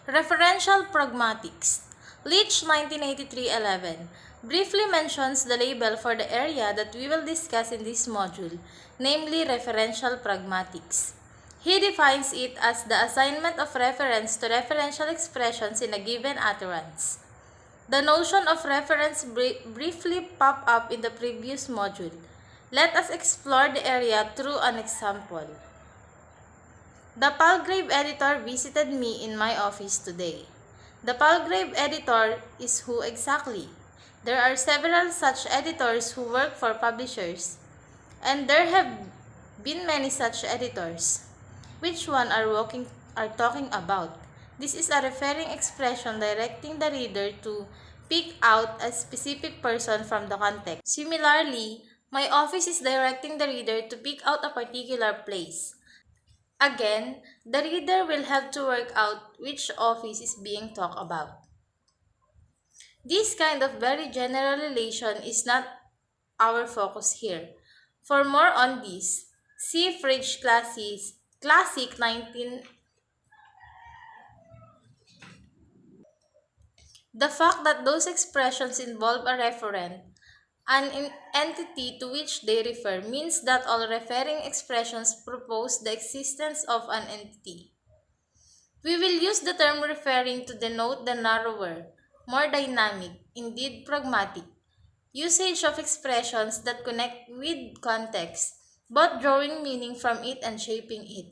Referential Pragmatics. Leach 1983-11 briefly mentions the label for the area that we will discuss in this module, namely referential pragmatics. He defines it as the assignment of reference to referential expressions in a given utterance. The notion of reference briefly popped up in the previous module. Let us explore the area through an example. The Palgrave editor visited me in my office today. The Palgrave editor is who exactly? There are several such editors who work for publishers, and there have been many such editors. Which one are talking about? This is a referring expression directing the reader to pick out a specific person from the context. Similarly, my office is directing the reader to pick out a particular place. Again, the reader will have to work out which office is being talked about. This kind of very general relation is not our focus here. For more on this, see Fridge Classic 19. The fact that those expressions involve a referent, an entity to which they refer, means that all referring expressions propose the existence of an entity. We will use the term referring to denote the narrower, more dynamic, indeed pragmatic, usage of expressions that connect with context, both drawing meaning from it and shaping it.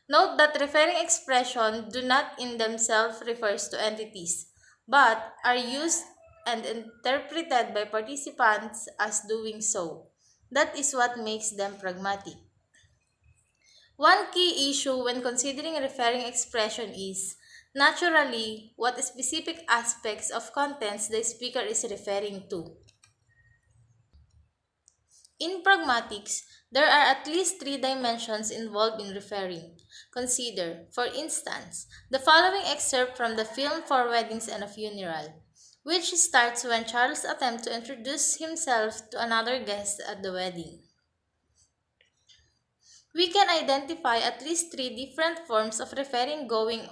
Note that referring expressions do not in themselves refers to entities, but are used and interpreted by participants as doing so. That is what makes them pragmatic. One key issue when considering a referring expression is, naturally, what specific aspects of contents the speaker is referring to. In pragmatics, there are at least three dimensions involved in referring. Consider, for instance, the following excerpt from the film For Weddings and a Funeral, which starts when Charles attempts to introduce himself to another guest at the wedding. We can identify at least three different forms of referring going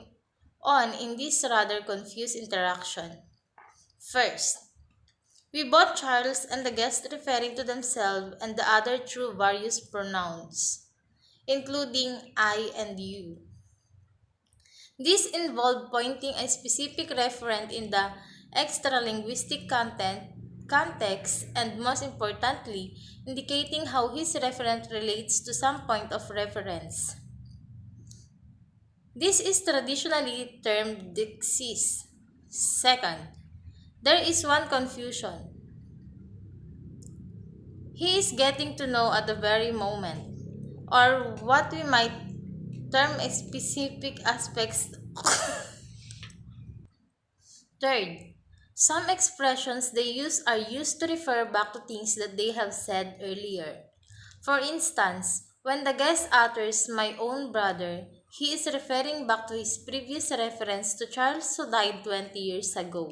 on in this rather confused interaction. First, we both Charles and the guest referring to themselves and the other through various pronouns, including I and you. This involved pointing a specific referent in the extralinguistic context and most importantly, indicating how his referent relates to some point of reference. This is traditionally termed dixis. Second, there is one confusion. He is getting to know at the very moment, or what we might term specific aspects. Third, some expressions they use are used to refer back to things that they have said earlier. For instance, when the guest utters my own brother, he is referring back to his previous reference to Charles who died 20 years ago.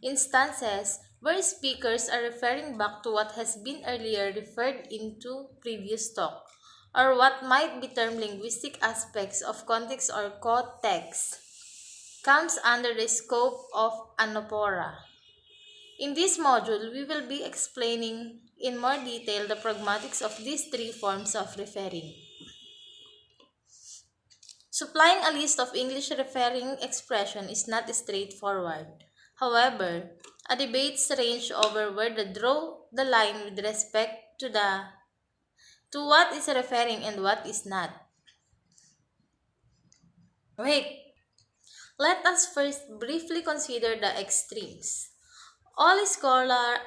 Instances where speakers are referring back to what has been earlier referred into previous talk, or what might be termed linguistic aspects of context or context, comes under the scope of anaphora. In this module, we will be explaining in more detail the pragmatics of these three forms of referring. Supplying a list of English referring expression is not straightforward. However, a debates range over where to draw the line with respect to what is referring and what is not. Wait, let us first briefly consider the extremes. All scholars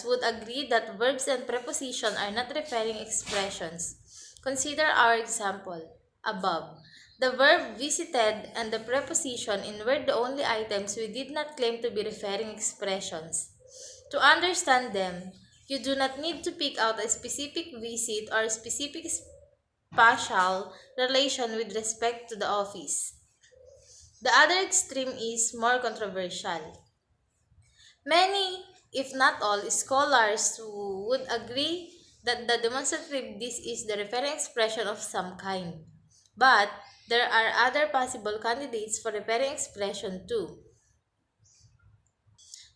would agree that verbs and prepositions are not referring expressions. Consider our example above. The verb visited and the preposition in were the only items we did not claim to be referring expressions. To understand them, you do not need to pick out a specific visit or a specific spatial relation with respect to the office. The other extreme is more controversial. Many, if not all, scholars would agree that the demonstrative this is the referring expression of some kind. But There are other possible candidates for repairing expression too.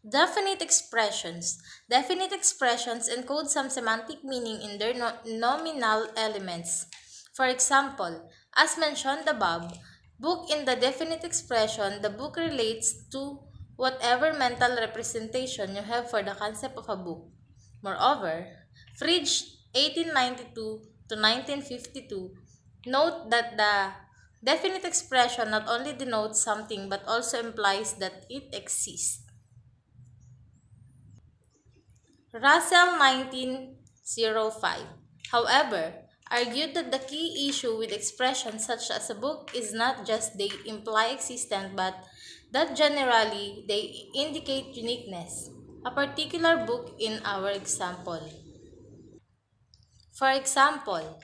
Definite expressions. Definite expressions encode some semantic meaning in their nominal elements. For example, as mentioned above, book in the definite expression, the book relates to whatever mental representation you have for the concept of a book. Moreover, Fridge 1892 to 1952 note that the definite expression not only denotes something but also implies that it exists. Russell 1905, however, argued that the key issue with expressions such as a book is not just they imply existence but that generally they indicate uniqueness, a particular book in our example. For example,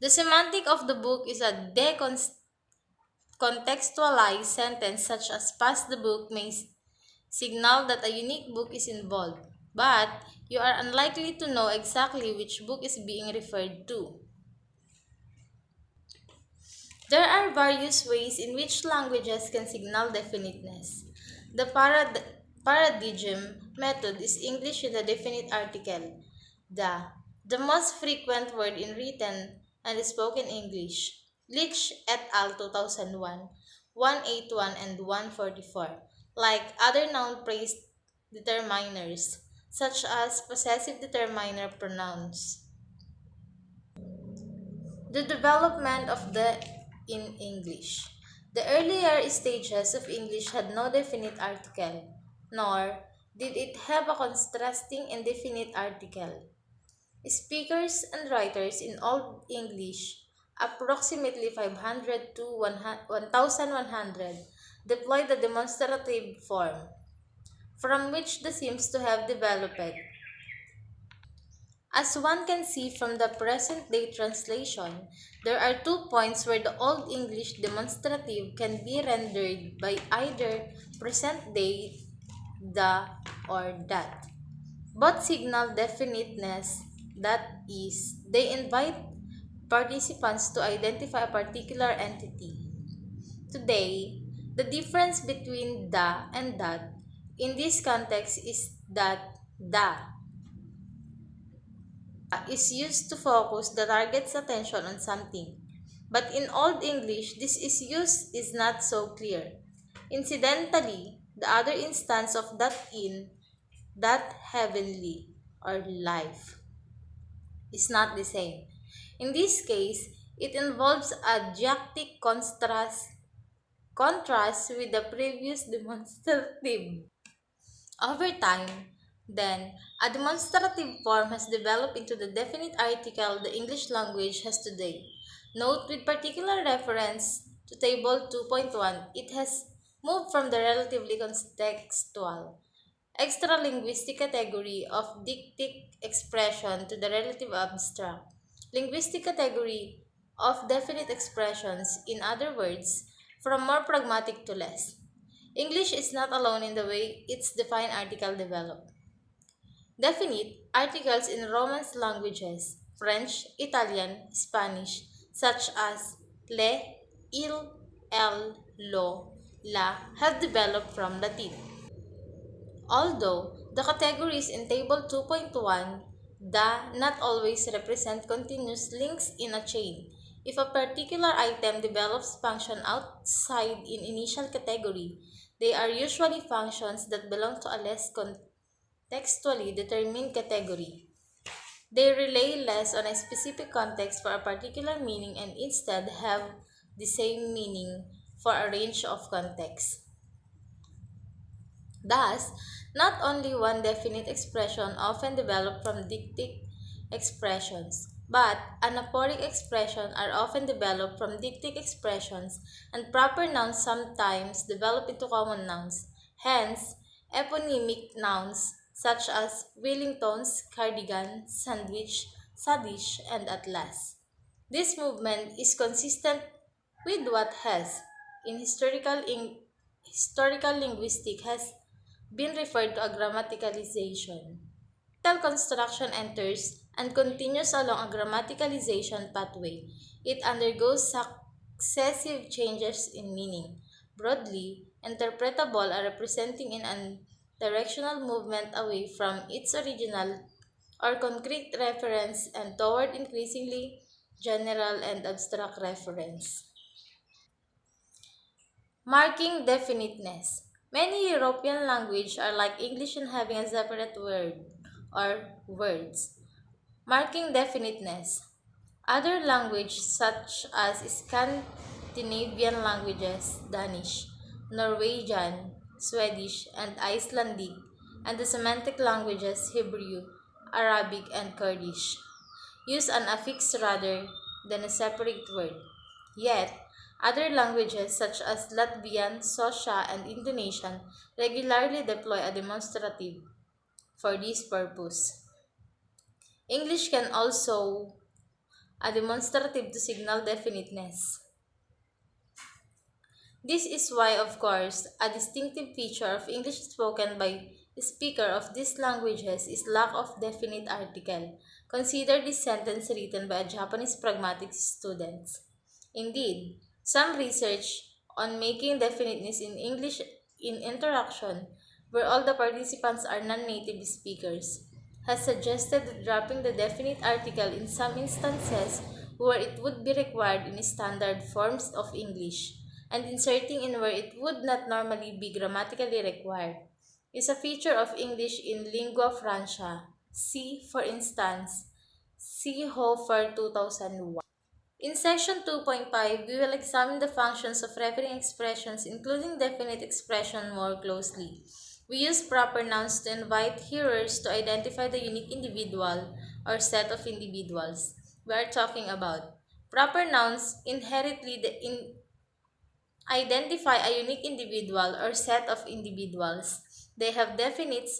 the semantic of the book is a decontextualized sentence such as pass the book may signal that a unique book is involved, but you are unlikely to know exactly which book is being referred to. There are various ways in which languages can signal definiteness. The paradigm method is English with a definite article. The, the most frequent word in written and spoken English. Leach et al. 2001, 181 and 144. Like other noun phrase determiners, such as possessive determiner pronouns. The development of the in English. The earlier stages of English had no definite article, nor did it have a contrasting indefinite article. Speakers and writers in Old English, approximately 500 to 1100, deployed the demonstrative form, from which the seems to have developed. As one can see from the present day translation, there are 2 points where the Old English demonstrative can be rendered by either present day, the, or that. Both signal definiteness, that is, they invite participants to identify a particular entity. Today, the difference between the and that in this context is that the is used to focus the target's attention on something. But in Old English, this is use is not so clear. Incidentally, the other instance of that in, that heavenly, or life is not the same. In this case, it involves adjective contrast with the previous demonstrative. Over time, then, a demonstrative form has developed into the definite article the English language has today. Note with particular reference to Table 2.1, it has moved from the relatively contextual, extra-linguistic category of dictic expression to the relative abstract, linguistic category of definite expressions, in other words, from more pragmatic to less. English is not alone in the way its defined article developed. Definite articles in Romance languages, French, Italian, Spanish, such as le, il, el, lo, la, have developed from Latin. Although the categories in Table 2.1 the not always represent continuous links in a chain. If a particular item develops function outside in initial category, they are usually functions that belong to a less contextually determined category. They rely less on a specific context for a particular meaning and instead have the same meaning for a range of contexts. Thus, not only one definite expression often develop from dictic expressions, but anaphoric expressions are often developed from dictic expressions, and proper nouns sometimes develop into common nouns. Hence, eponymic nouns such as Wellingtons, cardigan, sandwich, sadish, and atlas. This movement is consistent with what has, in historical linguistics, has been referred to a grammaticalization. Construction enters and continues along a grammaticalization pathway. It undergoes successive changes in meaning, broadly interpretable are representing in a directional movement away from its original or concrete reference and toward increasingly general and abstract reference. Marking definiteness. Many European languages are like English in having a separate word or words, marking definiteness. Other languages such as Scandinavian languages, Danish, Norwegian, Swedish, and Icelandic, and the Semitic languages Hebrew, Arabic, and Kurdish use an affix rather than a separate word. Yet, other languages such as Latvian, Xhosa, and Indonesian regularly deploy a demonstrative for this purpose. English can also a demonstrative to signal definiteness. This is why, of course, a distinctive feature of English spoken by speaker of these languages is lack of definite article. Consider this sentence written by a Japanese pragmatics student. Indeed, some research on making definiteness in English in interaction where all the participants are non-native speakers has suggested that dropping the definite article in some instances where it would be required in standard forms of English and inserting in where it would not normally be grammatically required is a feature of English in lingua franca. See, for instance, see Hofer 2001. In section 2.5, we will examine the functions of referring expressions, including definite expression, more closely. We use proper nouns to invite hearers to identify the unique individual or set of individuals we are talking about. Proper nouns inherently identify a unique individual or set of individuals. They have definites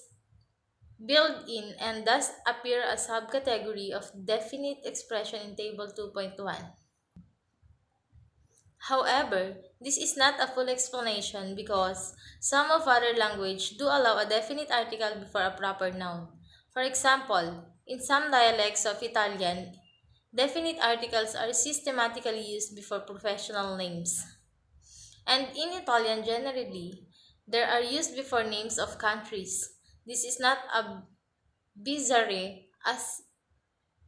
built in and thus appear as subcategory of definite expression in table 2.1. However, this is not a full explanation because some of other language do allow a definite article before a proper noun. For example, in some dialects of Italian, definite articles are systematically used before professional names. And in Italian generally, they are used before names of countries. This is not a bizarre as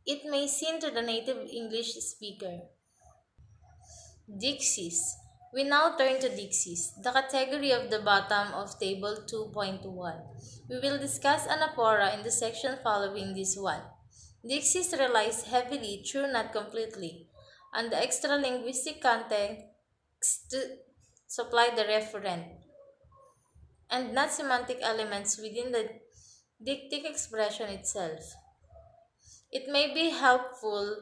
it may seem to the native English speaker. Dixies. We now turn to Dixies, the category of the bottom of table 2.1. We will discuss anaphora in the section following this one. Dixies relies heavily, though not completely, on the extra linguistic context to supply the referent, and not semantic elements within the dictic expression itself. It may be helpful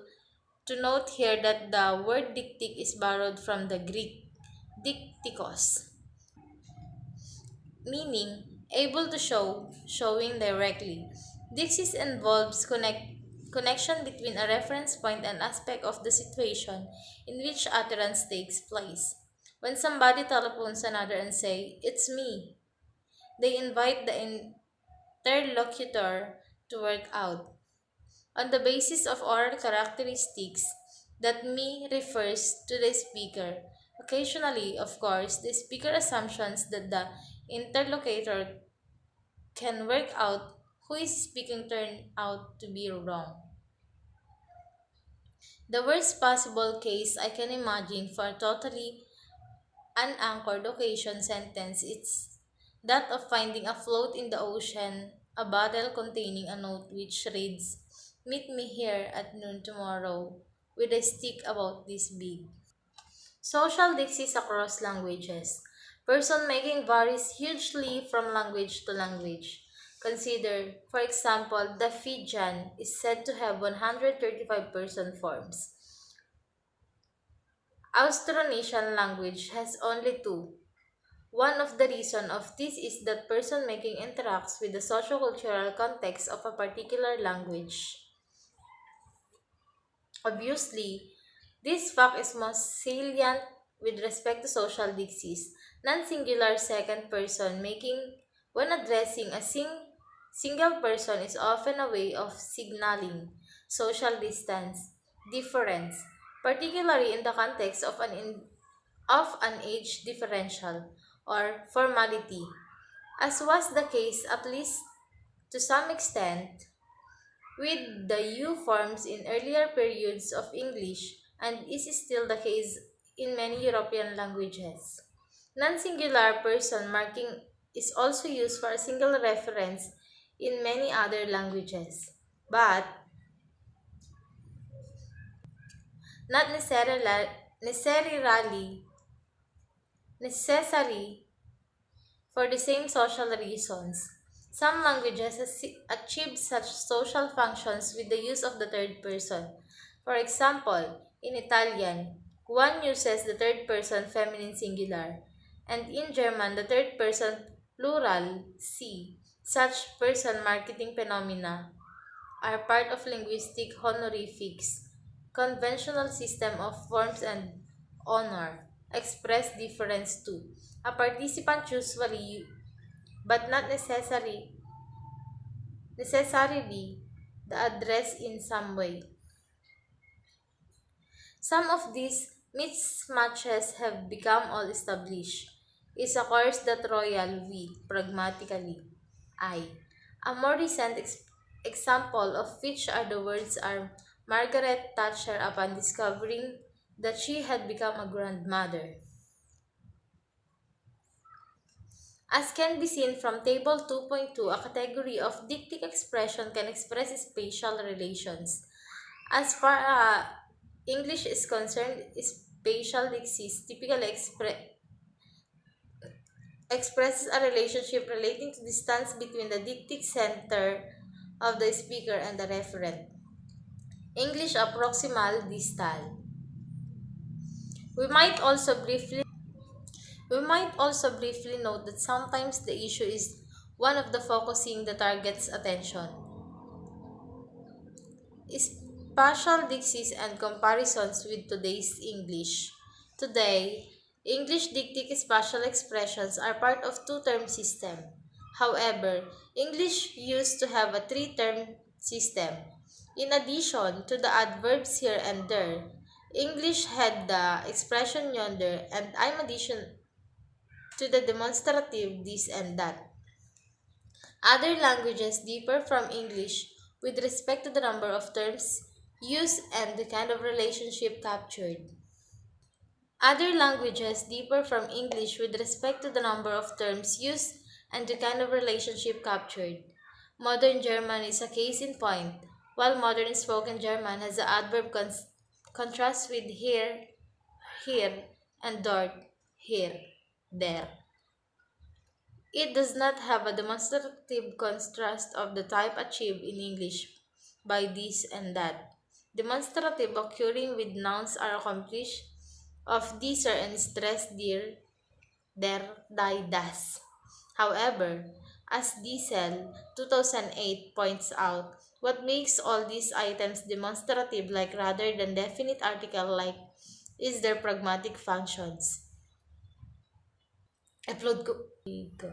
to note here that the word dictic is borrowed from the Greek diktikos, meaning able to show, showing directly. Dixis involves connection between a reference point and aspect of the situation in which utterance takes place. When somebody telephones another and say, "It's me," they invite the interlocutor to work out, on the basis of oral characteristics, that me refers to the speaker. Occasionally, of course, the speaker assumes that the interlocutor can work out who is speaking turn out to be wrong. The worst possible case I can imagine for a totally unanchored occasion sentence is that of finding afloat in the ocean a bottle containing a note which reads, "Meet me here at noon tomorrow with a stick about this big." Social dixies across languages. Person making varies hugely from language to language. Consider, for example, the Fijian is said to have 135 person forms. Austronesian language has only two. One of the reasons of this is that person making interacts with the sociocultural context of a particular language. Obviously, this fact is most salient with respect to social dixies. Non-singular second person making when addressing a single person is often a way of signaling social distance, difference, particularly in the context of an age differential or formality, as was the case at least to some extent with the U forms in earlier periods of English and is still the case in many European languages. Non-singular person marking is also used for a single reference in many other languages, but not necessary for the same social reasons. Some languages achieve such social functions with the use of the third person. For example, in Italian, one uses the third person feminine singular, and in German, the third person plural sie. Such person marketing phenomena are part of linguistic honorifics, conventional system of forms and honor, express difference too. A participant usually, but not necessarily, the address in some way. Some of these mismatches have become all established. Is a course that royal we, pragmatically, I. A more recent example of which are the words are Margaret Thatcher upon discovering that she had become a grandmother. As can be seen from Table 2.2, a category of dictic expression can express spatial relations. As far as English is concerned, spatial dixis typically expresses a relationship relating to distance between the dictic center of the speaker and the referent. English a proximal distal. We might also briefly We might also briefly note that sometimes the issue is one of the focusing the target's attention. Spatial dixis and comparisons with today's English. Today, English dictic spatial expressions are part of two-term system. However, English used to have a three-term system. In addition to the adverbs here and there, English had the expression yonder and I'm addition to the demonstrative this and that. Other languages differ from English with respect to the number of terms used and the kind of relationship captured. Other languages differ from English with respect to the number of terms used and the kind of relationship captured. Modern German is a case in point, while modern spoken German has the adverb contrast with here, and dort, here, there. It does not have a demonstrative contrast of the type achieved in English by this and that. Demonstrative occurring with nouns are accomplished of dieser and stress dir, der, die, das. However, as Diesel 2008 points out, what makes all these items demonstrative like rather than definite article like is their pragmatic functions. Upload ko.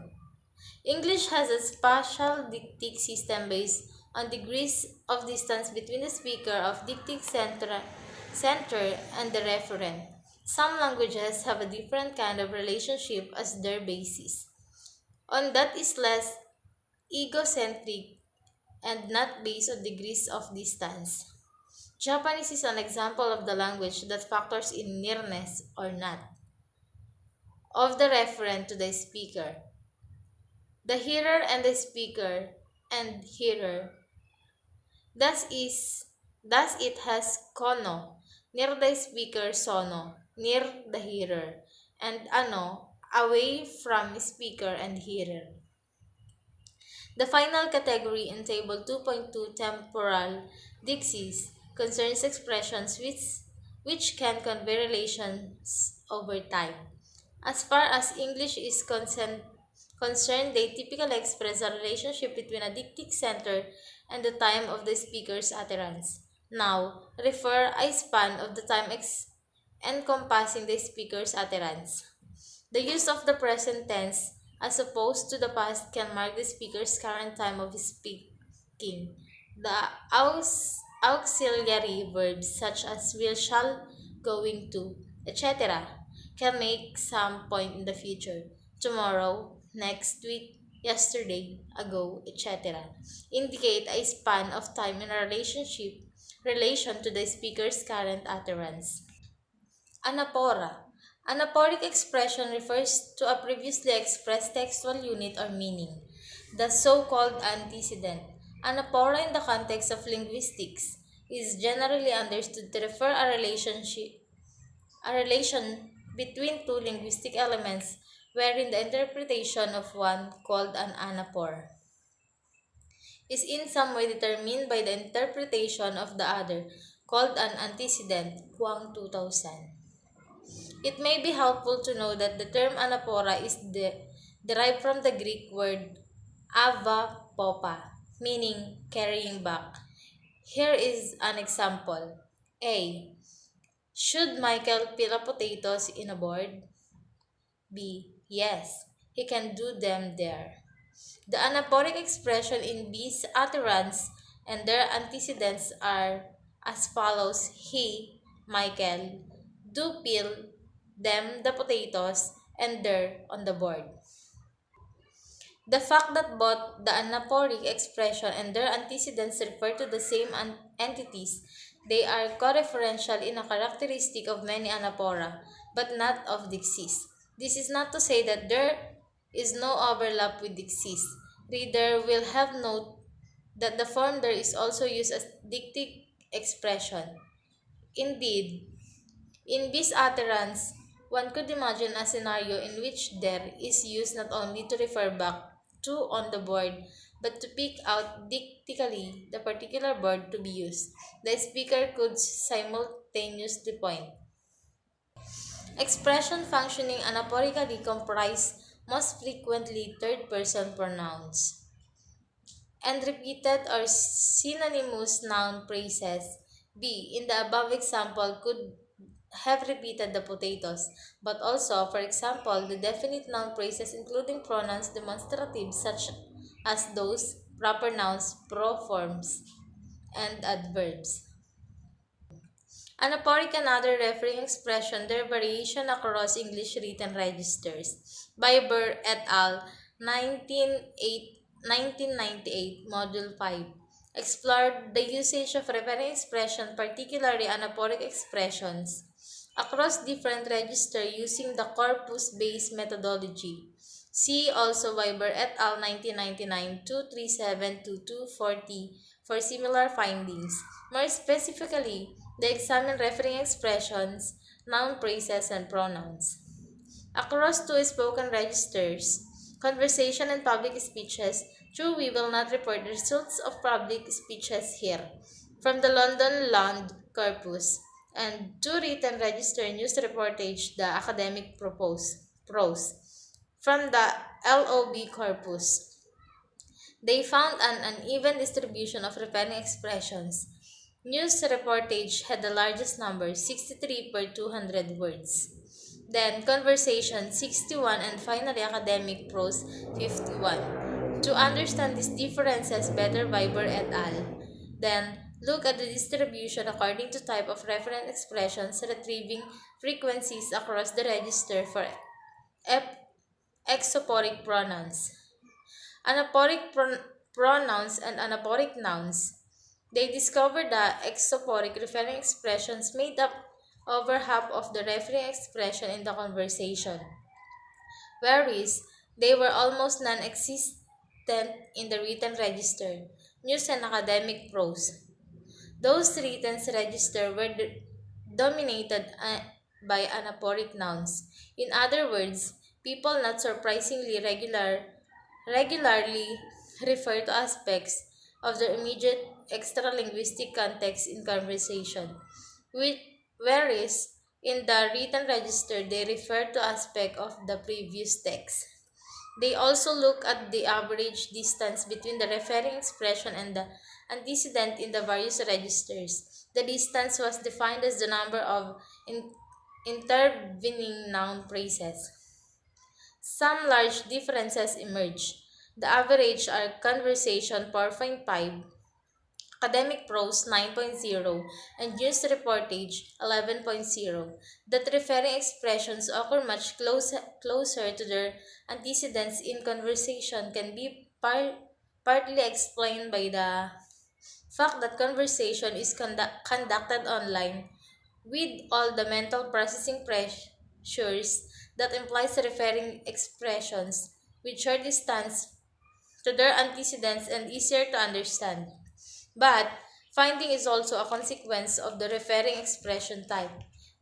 English has a spatial dictic system based on degrees of distance between the speaker of center and the referent. Some languages have a different kind of relationship as their basis. On that is less egocentric and not based on degrees of distance. Japanese is an example of the language that factors in nearness or not of the referent to the speaker. The hearer and the speaker and hearer. Thus is thus it has kono, near the speaker sono, near the hearer, and ano, away from speaker and hearer. The final category in Table 2.2 temporal dixis concerns expressions which can convey relations over time. As far as English is concerned, they typically express a relationship between a dictic center and the time of the speaker's utterance. Now, refer a span of the time encompassing the speaker's utterance. The use of the present tense as opposed to the past can mark the speaker's current time of speaking. The auxiliary verbs such as will, shall, going to, etc. can make some point in the future, tomorrow, next week, yesterday, ago, etc. indicate a span of time in a relation to the speaker's current utterance. Anapora. Anaporic expression refers to a previously expressed textual unit or meaning, the so-called antecedent. Anapora in the context of linguistics is generally understood to refer a relation between two linguistic elements wherein the interpretation of one, called an anapor, is in some way determined by the interpretation of the other, called an antecedent. Huang 2000. It may be helpful to know that the term anapora is derived from the Greek word avapopa, meaning carrying back. Here is an example. A. Should Michael peel potatoes in a board? B. Yes, he can do them there. The anaporic expression in B's utterance and their antecedents are as follows: He, Michael, do peel them the potatoes and they're on the board. The fact that both the anaporic expression and their antecedents refer to the same entities, they are coreferential in a characteristic of many anapora, but not of Dixis. This is not to say that there is no overlap with Dixis. Reader will have note that the form there is also used as dictic expression. Indeed, in this utterance, one could imagine a scenario in which there is used not only to refer back to on the board, but to pick out dictically the particular board to be used. The speaker could simultaneously point. Expression functioning anaporically comprise most frequently third-person pronouns and repeated or synonymous noun phrases. B. In the above example could have repeated the potatoes, but also, for example, the definite noun phrases including pronouns demonstrative such as those, proper nouns, proforms, and adverbs. Anaporic and other referring expression, their variation across English written registers. Biber et al. 1998, Module 5. Explored the usage of referring expression, particularly anaporic expressions, across different registers using the corpus-based methodology. See also Weber et al. 1999, 237 to 240 for similar findings. More specifically, they examine referring expressions, noun phrases, and pronouns. Across two spoken registers, conversation and public speeches, true we will not report the results of public speeches here, from the London Land Corpus, and two written register news reportage, the academic prose, from the LOB corpus. They found an uneven distribution of referring expressions. News reportage had the largest number, 63 per 200 words. Then conversation, 61, and finally academic prose, 51. To understand these differences better, Weber et al. Then look at the distribution according to type of referent expressions, retrieving frequencies across the register for exoporic pronouns. Anaporic pronouns and anaporic nouns. They discovered that exoporic referring expressions made up over half of the referring expression in the conversation, whereas they were almost non-existent in the written register, news and academic prose. Those written register were dominated by anaporic nouns. In other words, people not surprisingly regularly refer to aspects of their immediate extra-linguistic context in conversation, which, whereas in the written register they refer to aspects of the previous text. They also look at the average distance between the referring expression and the antecedent in the various registers. The distance was defined as the number of intervening noun phrases. Some large differences emerge. The average are conversation 4.5, Academic Prose 9.0, and News Reportage 11.0, that referring expressions occur much closer to their antecedents in conversation can be partly explained by the fact that conversation is conducted online with all the mental processing pressures that implies referring expressions with short distance to their antecedents and easier to understand. But finding is also a consequence of the referring expression type.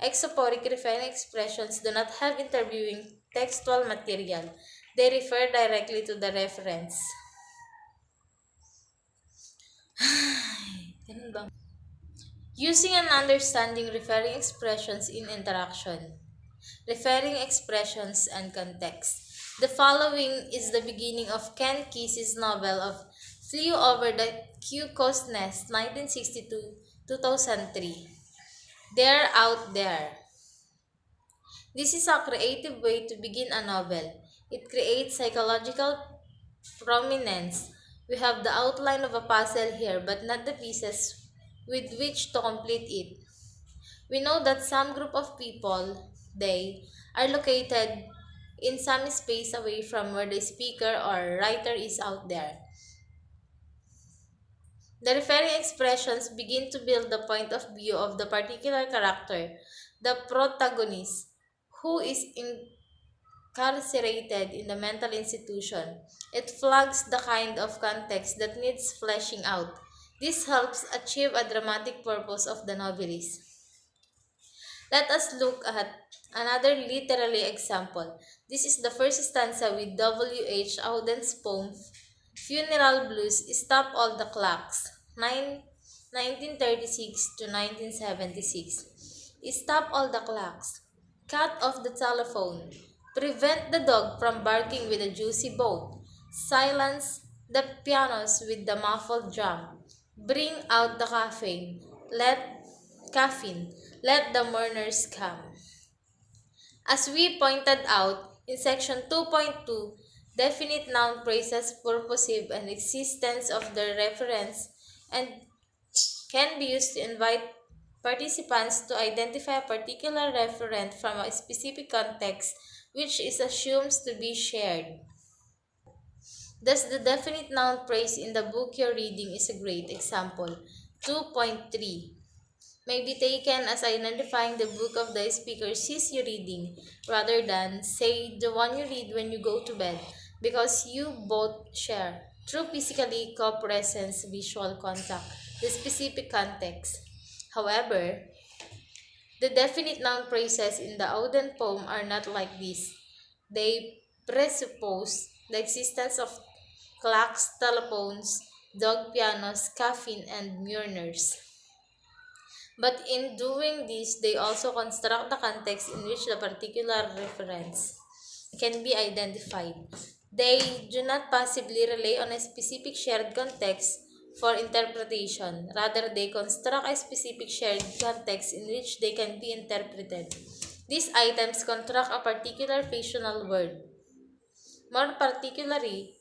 Exoporic referring expressions do not have interviewing textual material. They refer directly to the reference. Ganun ba? Using and understanding referring expressions in interaction. Referring expressions and context. The following is the beginning of Ken Kesey's novel of Flew Over the Cuckoo's Nest, 1962-2003. They're out there. This is a creative way to begin a novel. It creates psychological prominence. We have the outline of a puzzle here, but not the pieces with which to complete it. We know that some group of people, they, are located in some space away from where the speaker or writer is out there. The referring expressions begin to build the point of view of the particular character, the protagonist, who is incarcerated in the mental institution. It flags the kind of context that needs fleshing out. This helps achieve a dramatic purpose of the novelist. Let us look at another literary example. This is the first stanza with W. H. Auden's poem Funeral Blues, Stop All the Clocks, 1936 to 1976. Stop all the clocks. Cut off the telephone. Prevent the dog from barking with a juicy bone. Silence the pianos with the muffled drum. Bring out the caffeine. Let the mourners come. As we pointed out in section 2.2, definite noun praises purposive and existence of the reference and can be used to invite participants to identify a particular referent from a specific context which is assumed to be shared. Thus, the definite noun praise in the book you're reading is a great example. 2.3 may be taken as identifying the book of the speaker sees you reading rather than, say, the one you read when you go to bed because you both share, through physically co-presence visual contact, the specific context. However, the definite noun phrases in the Auden poem are not like this. They presuppose the existence of clocks, telephones, dog pianos, caffeine, and mourners. But in doing this, they also construct the context in which the particular reference can be identified. They do not passively rely on a specific shared context for interpretation. Rather, they construct a specific shared context in which they can be interpreted. These items construct a particular fictional world. More particularly,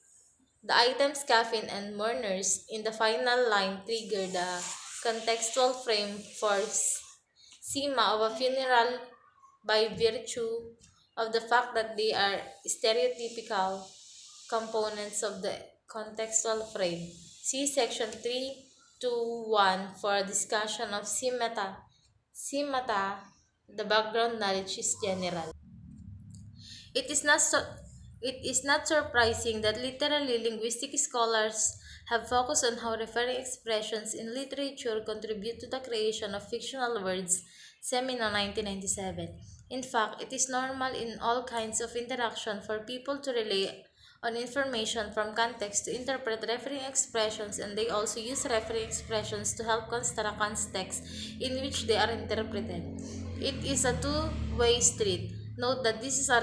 the items caffeine and mourners in the final line trigger the contextual frame for sema of a funeral by virtue of the fact that they are stereotypical components of the contextual frame. See section 3.2.1 for a discussion of semata. Semata, the background knowledge is general. It is not so it is not surprising that literary linguistic scholars have focused on how referring expressions in literature contribute to the creation of fictional words, Semino 1997. In fact, it is normal in all kinds of interaction for people to rely on information from context to interpret referring expressions, and they also use referring expressions to help construct context in which they are interpreted. It is a two-way street. Note that this is a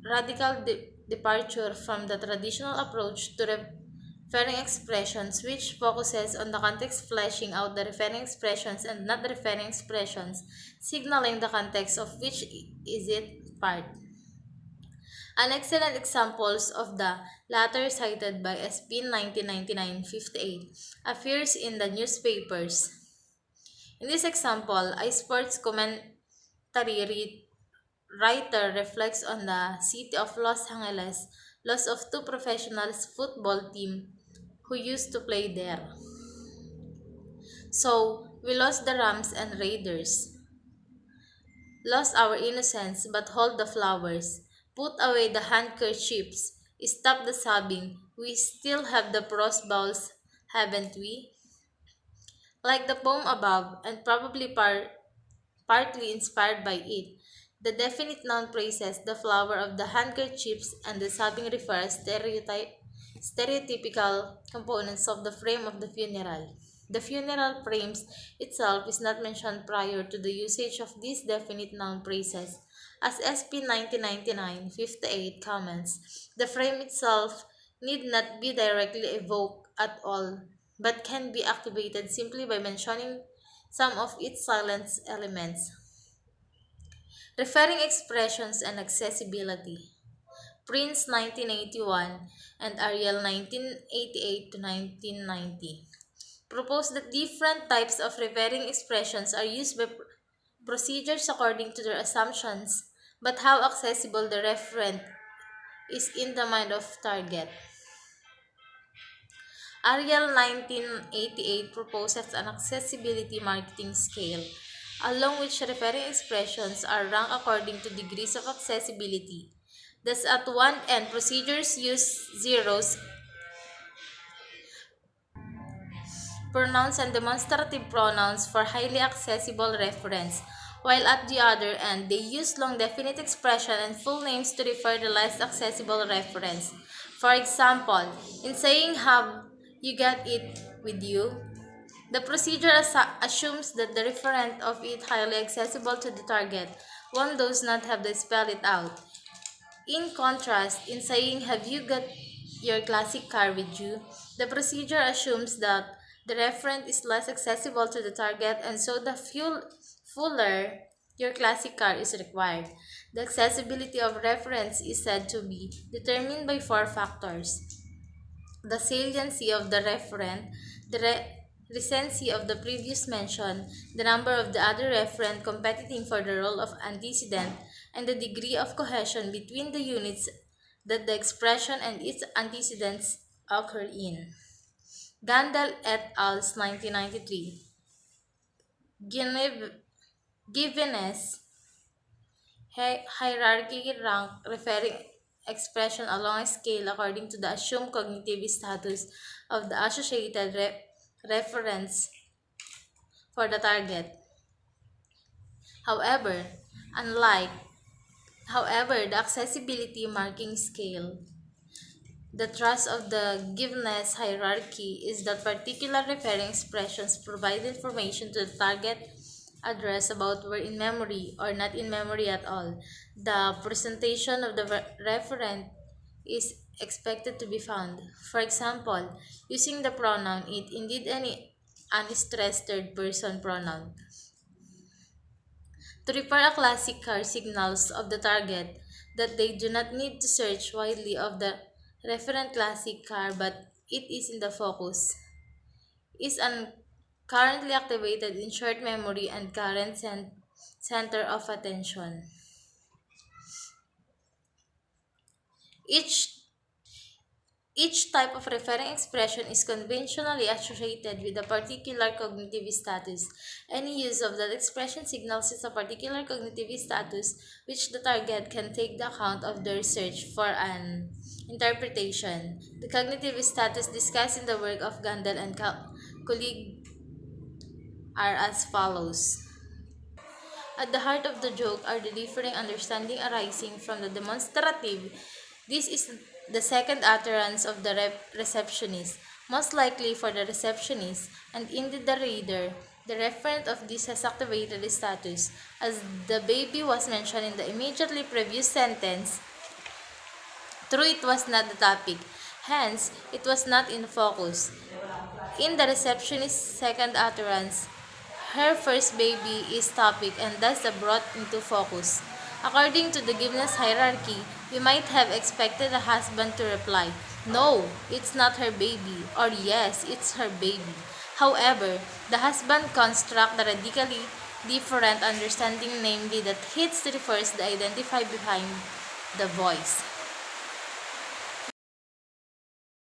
radical departure from the traditional approach to referring expressions, which focuses on the context fleshing out the referring expressions and not the referring expressions, signaling the context of which is it part. An excellent examples of the latter cited by SP 1999-58 appears in the newspapers. In this example, a sports writer reflects on the city of Los Angeles loss of two professional football teams who used to play there. So, we lost the Rams and Raiders. Lost our innocence, but hold the flowers. Put away the handkerchiefs. Stop the sobbing. We still have the prose bowls, haven't we? Like the poem above, and probably partly inspired by it, the definite noun praises the flower of the handkerchiefs and the sobbing refers stereotypical components of the frame of the funeral. The funeral frames itself is not mentioned prior to the usage of these definite noun phrases. As SP 1999-58 comments, the frame itself need not be directly evoked at all, but can be activated simply by mentioning some of its silent elements. Referring expressions and accessibility. Prince 1981 and Ariel 1988 to 1990 propose that different types of referring expressions are used by procedures according to their assumptions, but how accessible the referent is in the mind of target. Ariel 1988 proposes an accessibility marketing scale, along which referring expressions are ranked according to degrees of accessibility. Thus, at one end, procedures use zeros, pronouns, and demonstrative pronouns for highly accessible reference, while at the other end, they use long definite expression and full names to refer the less accessible reference. For example, in saying have you got it with you, the procedure assumes that the referent of it highly accessible to the target. One does not have to spell it out. In contrast, in saying have you got your classic car with you, the procedure assumes that the referent is less accessible to the target and so the fuller your classic car is required. The accessibility of reference is said to be determined by four factors: the saliency of the referent, the recency of the previous mention, the number of the other referent competing for the role of antecedent, and the degree of cohesion between the units that the expression and its antecedents occur in. Gandal et al.'s 1993. Giveness hierarchy rank referring expression along a scale according to the assumed cognitive status of the associated reference for the target. However, unlike the accessibility marking scale, the thrust of the giveness hierarchy is that particular referring expressions provide information to the target address about were in memory or not in memory at all. The presentation of the referent is expected to be found. For example, using the pronoun it, indeed any unstressed third person pronoun. To refer a classic car signals of the target that they do not need to search widely of the referent classic car but it is in the focus. Is currently activated in short memory and current center of attention. Each Each type of referring expression is conventionally associated with a particular cognitive status. Any use of that expression signals is a particular cognitive status which the target can take the account of their search for an interpretation. The cognitive status discussed in the work of Gandel and colleague are as follows. At the heart of the joke are the differing understanding arising from the demonstrative. This is the second utterance of the receptionist, most likely for the receptionist, and indeed the reader. The referent of this has activated the status, as the baby was mentioned in the immediately previous sentence. True, it was not the topic, hence, it was not in focus. In the receptionist's second utterance, her first baby is topic and thus brought into focus. According to the giveness hierarchy, we might have expected the husband to reply, "No, it's not her baby," or "Yes, it's her baby." However, the husband constructs the radically different understanding, namely that hits refers the identify behind the voice.